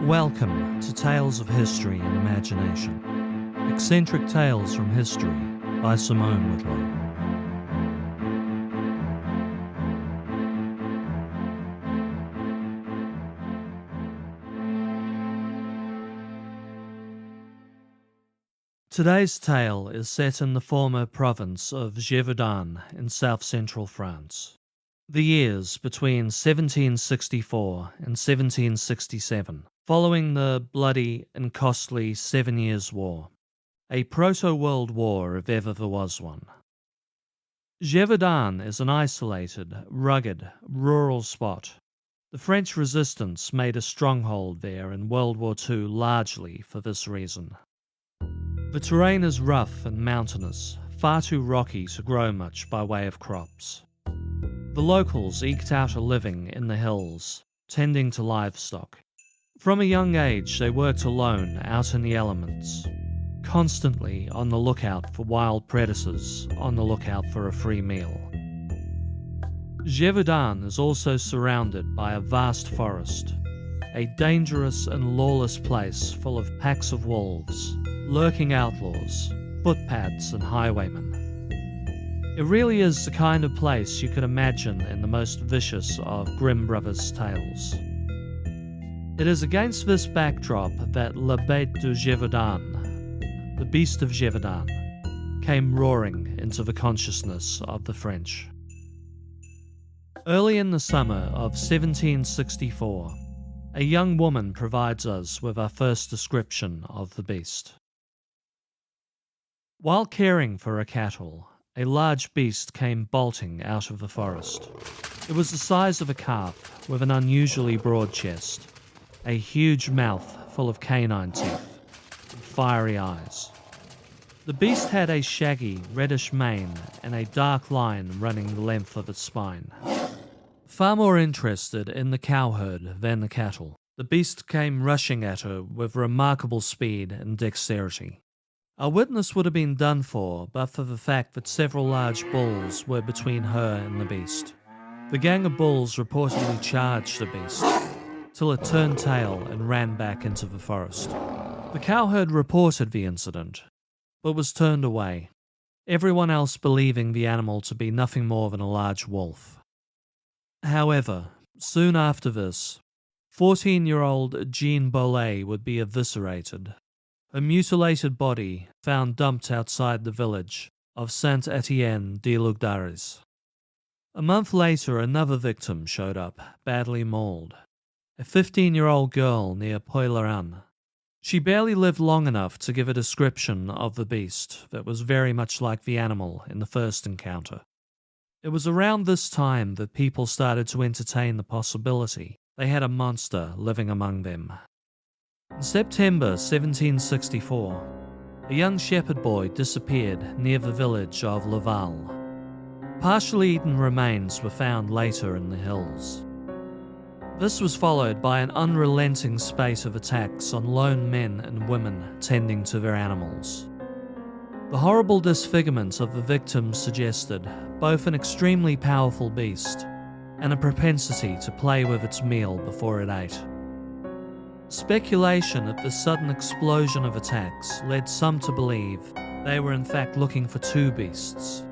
Welcome to Tales of History and Imagination. Eccentric Tales from History by Simone Whitlow. Today's tale is set in the former province of Gevaudan in south-central France. The years between 1764 and 1767, following the bloody and costly 7 Years' War, a proto-world war if ever there was one. Gevaudan is an isolated, rugged, rural spot. The French resistance made a stronghold there in World War II largely for this reason. The terrain is rough and mountainous, far too rocky to grow much by way of crops. The locals eked out a living in the hills, tending to livestock. From a young age they worked alone out in the elements, constantly on the lookout for wild predators, on the lookout for a free meal. Gevaudan is also surrounded by a vast forest, a dangerous and lawless place full of packs of wolves, lurking outlaws, footpads and highwaymen. It really is the kind of place you could imagine in the most vicious of Grimm Brothers' tales. It is against this backdrop that La Bête de Gevaudan, the Beast of Gevaudan, came roaring into the consciousness of the French. Early in the summer of 1764, a young woman provides us with our first description of the beast. While caring for her cattle, a large beast came bolting out of the forest. It was the size of a calf, with an unusually broad chest, a huge mouth full of canine teeth, and fiery eyes. The beast had a shaggy, reddish mane and a dark line running the length of its spine. Far more interested in the cowherd than the cattle, the beast came rushing at her with remarkable speed and dexterity. Our witness would have been done for but for the fact that several large bulls were between her and the beast. The gang of bulls reportedly charged the beast, till it turned tail and ran back into the forest. The cowherd reported the incident, but was turned away, everyone else believing the animal to be nothing more than a large wolf. However, soon after this, 14-year-old Jean Bollet would be eviscerated. Her mutilated body found dumped outside the village of Saint-Étienne-de-Lugdaris. A month later, another victim showed up, badly mauled. A 15-year-old girl near Poileran. She barely lived long enough to give a description of the beast that was very much like the animal in the first encounter. It was around this time that people started to entertain the possibility they had a monster living among them. In September 1764, a young shepherd boy disappeared near the village of Laval. Partially eaten remains were found later in the hills. This was followed by an unrelenting spate of attacks on lone men and women tending to their animals. The horrible disfigurement of the victims suggested both an extremely powerful beast and a propensity to play with its meal before it ate. Speculation at the sudden explosion of attacks led some to believe they were in fact looking for two beasts.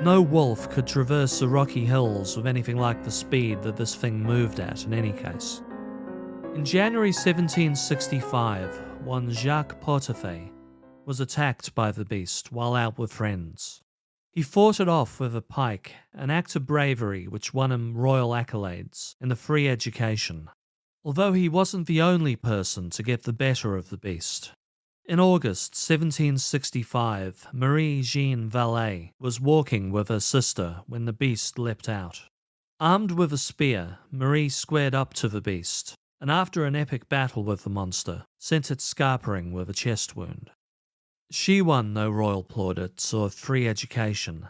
No wolf could traverse the rocky hills with anything like the speed that this thing moved at in any case. In January 1765, one Jacques Portefeuille was attacked by the beast while out with friends. He fought it off with a pike, an act of bravery which won him royal accolades and a free education. Although he wasn't the only person to get the better of the beast. In August 1765, Marie-Jeanne Vallée was walking with her sister when the beast leapt out. Armed with a spear, Marie squared up to the beast, and after an epic battle with the monster, sent it scarpering with a chest wound. She won no royal plaudits or free education,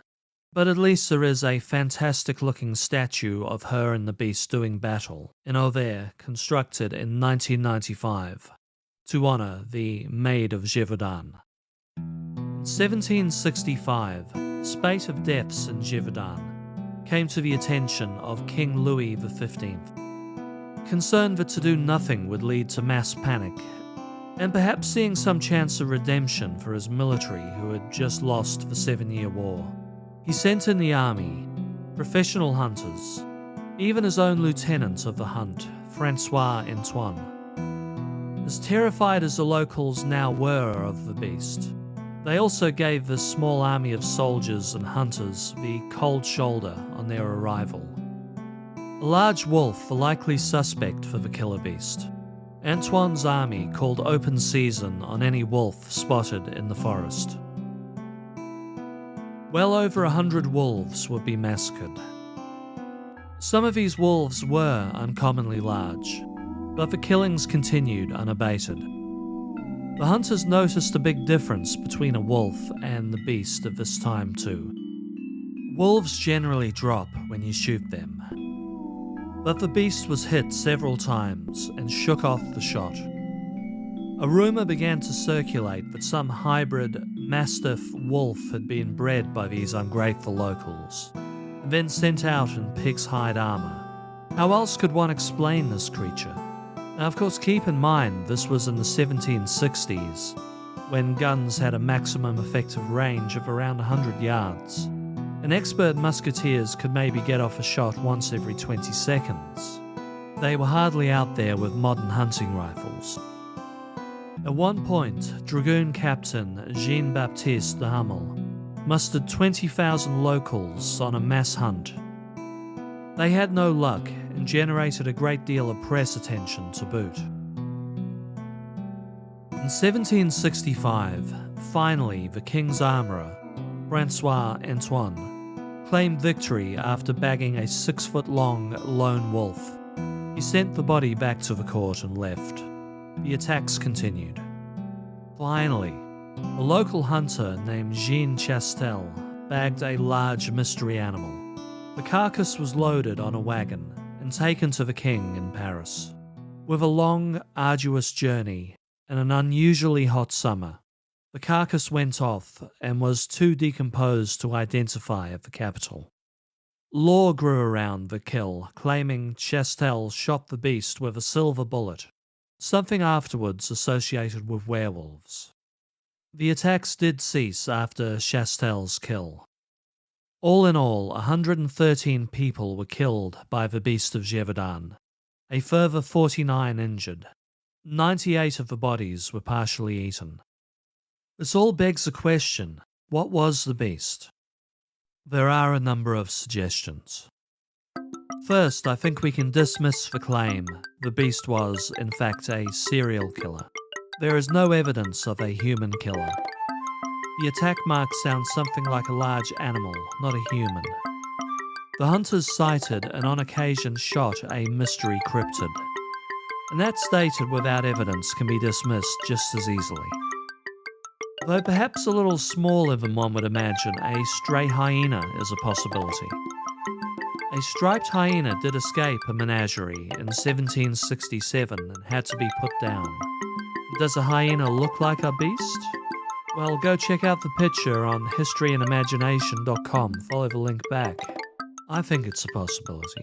but at least there is a fantastic-looking statue of her and the beast doing battle in Auvers, constructed in 1995, to honour the Maid of Gevaudan. In 1765, the spate of deaths in Gevaudan came to the attention of King Louis XV. concerned that to do nothing would lead to mass panic, and perhaps seeing some chance of redemption for his military who had just lost the 7-Year War. He sent in the army, professional hunters, even his own lieutenant of the hunt, Francois Antoine. As terrified as the locals now were of the beast, they also gave this small army of soldiers and hunters the cold shoulder on their arrival. A large wolf, the likely suspect for the killer beast, Antoine's army called open season on any wolf spotted in the forest. Well over 100 wolves would be massacred. Some of these wolves were uncommonly large, but the killings continued unabated. The hunters noticed a big difference between a wolf and the beast at this time too. Wolves generally drop when you shoot them, but the beast was hit several times and shook off the shot. A rumour began to circulate that some hybrid mastiff wolf had been bred by these ungrateful locals, and then sent out in pig's hide armour. How else could one explain this creature? Now, of course, keep in mind this was in the 1760s, when guns had a maximum effective range of around 100 yards, and expert musketeers could maybe get off a shot once every 20 seconds. They were hardly out there with modern hunting rifles. At one point, Dragoon Captain Jean-Baptiste de Hummel mustered 20,000 locals on a mass hunt. They had no luck and generated a great deal of press attention to boot. In 1765, finally the king's armourer, Francois Antoine, claimed victory after bagging a 6-foot-long lone wolf. He sent the body back to the court and left. The attacks continued. Finally, a local hunter named Jean Chastel bagged a large mystery animal. The carcass was loaded on a wagon and taken to the king in Paris. With a long, arduous journey and an unusually hot summer, the carcass went off and was too decomposed to identify at the capital. Law grew around the kill, claiming Chastel shot the beast with a silver bullet, something afterwards associated with werewolves. The attacks did cease after Chastel's kill. All in all, 113 people were killed by the Beast of Gevaudan, a further 49 injured. 98 of the bodies were partially eaten. This all begs the question, what was the beast? There are a number of suggestions. First, I think we can dismiss the claim the beast was, in fact, a serial killer. There is no evidence of a human killer. The attack marks sound something like a large animal, not a human. The hunters sighted and on occasion shot a mystery cryptid, and that stated without evidence can be dismissed just as easily. Though perhaps a little smaller than one would imagine, a stray hyena is a possibility. A striped hyena did escape a menagerie in 1767 and had to be put down. Does a hyena look like a beast? Well, go check out the picture on historyandimagination.com, follow the link back. I think it's a possibility.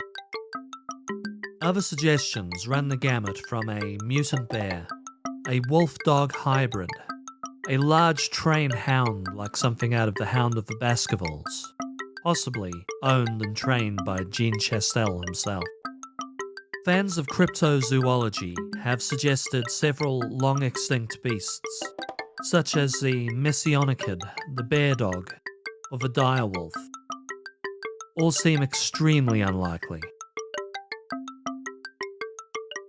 Other suggestions run the gamut from a mutant bear, a wolf-dog hybrid, a large trained hound like something out of The Hound of the Baskervilles, possibly owned and trained by Jean Chastel himself. Fans of cryptozoology have suggested several long-extinct beasts, such as the Messionichid, the bear dog, or the direwolf. All seem extremely unlikely.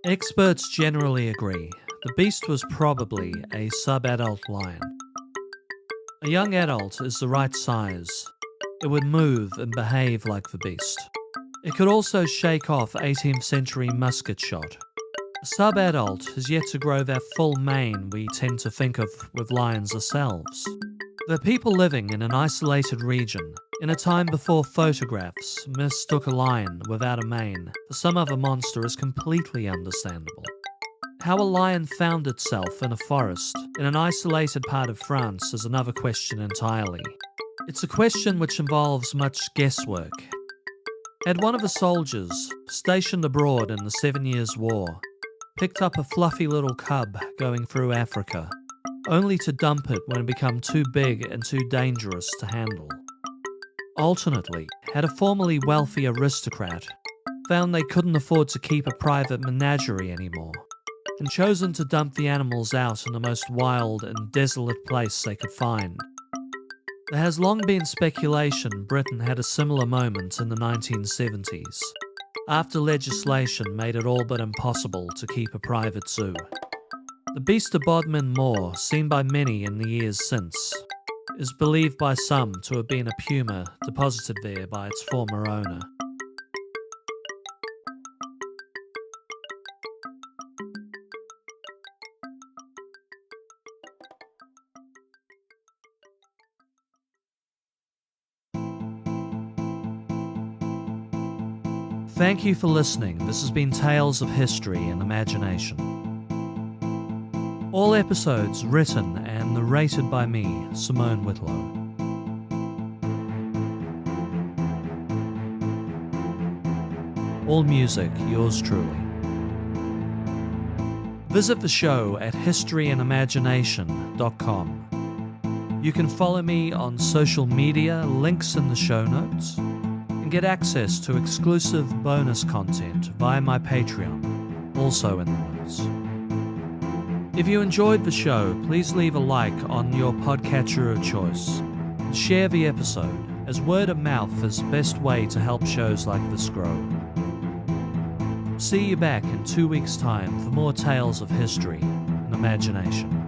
Experts generally agree the beast was probably a sub-adult lion. A young adult is the right size. It would move and behave like the beast. It could also shake off 18th century musket shot. A sub-adult has yet to grow that full mane we tend to think of with lions ourselves. The people living in an isolated region, in a time before photographs mistook a lion without a mane for some other monster is completely understandable. How a lion found itself in a forest in an isolated part of France is another question entirely. It's a question which involves much guesswork. Had one of the soldiers, stationed abroad in the 7 Years' War, picked up a fluffy little cub going through Africa, only to dump it when it became too big and too dangerous to handle. Alternately, had a formerly wealthy aristocrat found they couldn't afford to keep a private menagerie anymore, and chosen to dump the animals out in the most wild and desolate place they could find. There has long been speculation Britain had a similar moment in the 1970s, after legislation made it all but impossible to keep a private zoo. The Beast of Bodmin Moor, seen by many in the years since, is believed by some to have been a puma deposited there by its former owner. Thank you for listening. This has been Tales of History and Imagination. All episodes written and narrated by me, Simone Whitlow. All music, yours truly. Visit the show at historyandimagination.com. You can follow me on social media, links in the show notes, and get access to exclusive bonus content via my Patreon, also in the notes. If you enjoyed the show, please leave a like on your podcatcher of choice and share the episode, as word of mouth is the best way to help shows like this grow. See you back in 2 weeks' time for more tales of history and imagination.